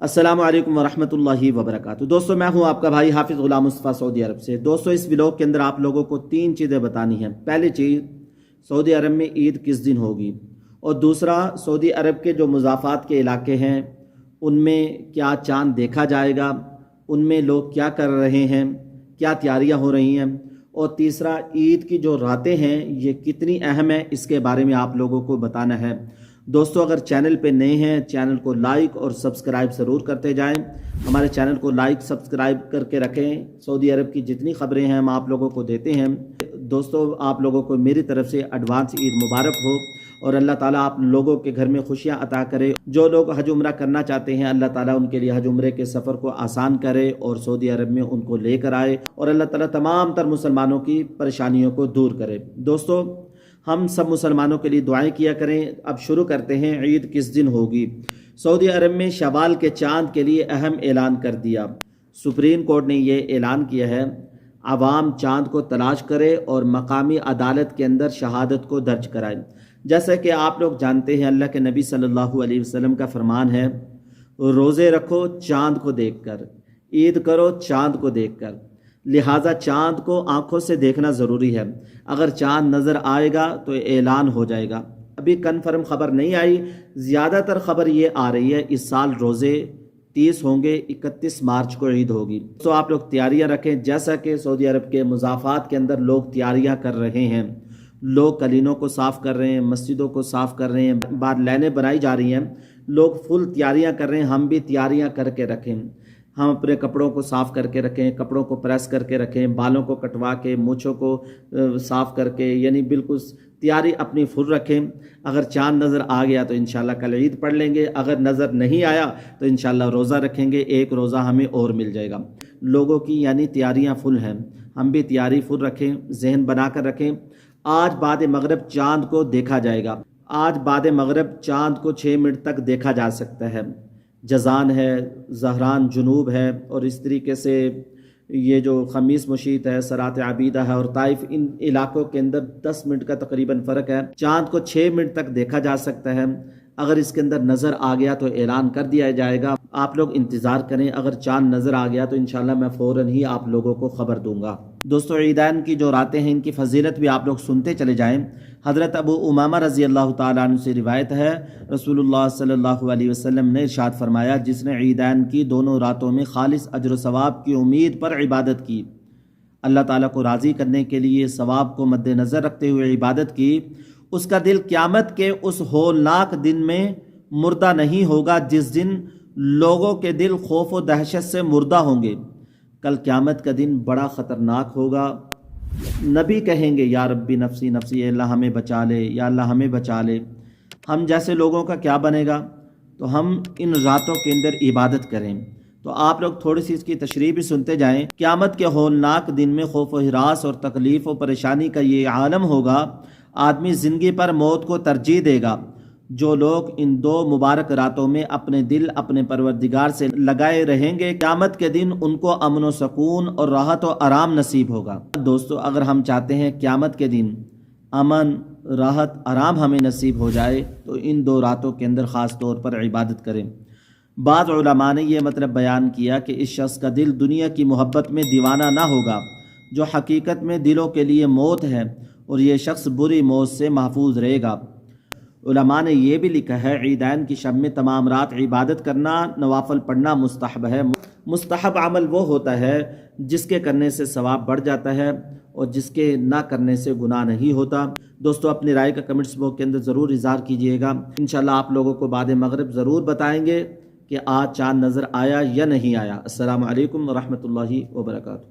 अस्सलामु अलैकुम वरहमतुल्लाहि वबरकातुहू। दोस्तों, मैं हूं आपका भाई हाफिज़ गुलाम मुस्तफ़ा सऊदी अरब से। दोस्तों, इस व्लॉग के अंदर आप लोगों को 3 चीज़ें बतानी हैं। पहली चीज़, सऊदी अरब में ईद किस दिन होगी, और दूसरा, सऊदी अरब के जो मुज़ाफ़ात के इलाके हैं उनमें क्या चाँद देखा जाएगा, उनमें लोग क्या कर रहे हैं, क्या तैयारियाँ हो रही हैं, और तीसरा, ईद की जो रातें हैं ये कितनी अहम है, इसके बारे में आप लोगों को बताना है। दोस्तों, अगर चैनल पे नए हैं, चैनल को लाइक और सब्सक्राइब ज़रूर करते जाएं। हमारे चैनल को लाइक सब्सक्राइब करके रखें। सऊदी अरब की जितनी खबरें हैं हम आप लोगों को देते हैं। दोस्तों, आप लोगों को मेरी तरफ से एडवांस ईद मुबारक हो, और अल्लाह ताला आप लोगों के घर में खुशियां अता करे। जो लोग हज उम्रा करना चाहते हैं, अल्लाह ताला उनके लिए हज उम्रे के सफ़र को आसान करे और सऊदी अरब में उनको लेकर आए, और अल्लाह ताला तमाम तर मुसलमानों की परेशानियों को दूर करे। दोस्तों, हम सब मुसलमानों के लिए दुआएं किया करें। अब शुरू करते हैं, ईद किस दिन होगी। सऊदी अरब में शवाल के चांद के लिए अहम ऐलान कर दिया। सुप्रीम कोर्ट ने ये ऐलान किया है, आवाम चांद को तलाश करे और मकामी अदालत के अंदर शहादत को दर्ज कराए। जैसा कि आप लोग जानते हैं, अल्लाह के नबी सल्लल्लाहु अलैहि वसल्लम का फरमान है, रोज़े रखो चांद को देखकर, ईद करो चांद को देखकर। लिहाजा चांद को आंखों से देखना ज़रूरी है। अगर चांद नज़र आएगा तो ऐलान हो जाएगा। अभी कन्फर्म खबर नहीं आई, ज़्यादातर खबर ये आ रही है इस साल रोज़े 30 होंगे, 31 मार्च को ईद होगी। तो आप लोग तैयारियां रखें। जैसा कि सऊदी अरब के मुज़ाफ़ात के अंदर लोग तैयारियां कर रहे हैं, लोग कलीनों को साफ़ कर रहे हैं, मस्जिदों को साफ़ कर रहे हैं, बाद लाइनें बनाई जा रही हैं, लोग फुल तैयारियां कर रहे हैं। हम भी तैयारियां करके रखें। हम अपने कपड़ों को साफ़ करके रखें, कपड़ों को प्रेस करके रखें, बालों को कटवा के, मूँछों को साफ़ करके, यानी बिल्कुल तैयारी अपनी फुल रखें। अगर चांद नज़र आ गया तो इंशाल्लाह कल ईद पढ़ लेंगे, अगर नज़र नहीं आया तो इंशाल्लाह रोज़ा रखेंगे, एक रोज़ा हमें और मिल जाएगा। लोगों की यानी तैयारियां फुल हैं, हम भी तैयारी फुल रखें, जहन बना कर रखें। आज बाद मगरिब चाँद को देखा जाएगा। आज बाद मगरिब चाँद को 6 मिनट तक देखा जा सकता है। जज़ान है, ज़हरान जुनूब है, और इस तरीके से ये जो खमीस मुशीत है, सरात आबीदा है और ताइफ, इन इलाकों के अंदर 10 मिनट का तकरीबन फ़र्क है। चाँद को 6 मिनट तक देखा जा सकता है। अगर इसके अंदर नज़र आ गया तो ऐलान कर दिया जाएगा। आप लोग इंतज़ार करें। अगर चाँद नज़र आ गया तो इंशाल्लाह मैं फ़ौरन ही आप लोगों को ख़बर दूंगा। दोस्तों, ईदैन की जो रातें हैं इनकी फजीलत भी आप लोग सुनते चले जाएं। हज़रत अबू उमामा रज़ी अल्लाह ताला अन्हु से रिवायत है, रसूलुल्लाह सल्लल्लाहु अलैहि वसल्लम ने इरशाद फरमाया, जिसने ईदैन की दोनों रातों में खालिस अज्र सवाब की उम्मीद पर इबादत की, अल्लाह ताला को राज़ी करने के लिए सवाब को मद्देनज़र रखते हुए इबादत की, उसका दिल क़यामत के उस होलनाक दिन में मुर्दा नहीं होगा जिस दिन लोगों के दिल खौफ व दहशत से मुर्दा होंगे। कल क़यामत का दिन बड़ा ख़तरनाक होगा। नबी कहेंगे, या रब्बी नफ़सी नफ़सी, अल्लाह हमें बचा ले, या अल्लाह हमें बचा ले। हम जैसे लोगों का क्या बनेगा? तो हम इन रातों के अंदर इबादत करें। तो आप लोग थोड़ी सी इसकी तशरीह भी सुनते जाएं। क़यामत के होलनाक दिन में खौफ व हिरास और तकलीफ़ और परेशानी का ये आलम होगा। आदमी ज़िंदगी पर मौत को तरजीह देगा। जो लोग इन 2 मुबारक रातों में अपने दिल अपने परवरदिगार से लगाए रहेंगे, क़यामत के दिन उनको अमन व सुकून और राहत और आराम नसीब होगा। दोस्तों, अगर हम चाहते हैं क़यामत के दिन अमन, राहत, आराम हमें नसीब हो जाए तो इन 2 रातों के अंदर ख़ास तौर पर इबादत करें। बाज़ उलमा ने यह मतलब बयान किया कि इस शख्स का दिल दुनिया की मोहब्बत में दीवाना ना होगा, जो हकीकत में दिलों के लिए मौत है, और ये शख्स बुरी मौत से महफूज रहेगा। उलमा ने यह भी लिखा है, ईदैन की शब में तमाम रात इबादत करना, नवाफल पढ़ना मुस्तहब है। मुस्तहब अमल वो होता है जिसके करने से सवाब बढ़ जाता है और जिसके ना करने से गुनाह नहीं होता। दोस्तों, अपनी राय का कमेंट्स बॉक्स के अंदर ज़रूर इज़हार कीजिएगा। इंशाल्लाह आप लोगों को बाद मगरिब ज़रूर बताएंगे कि आज चाँद नज़र आया या नहीं आया। अस्सलामु अलैकुम व रहमतुल्लाहि व बरकातुहू।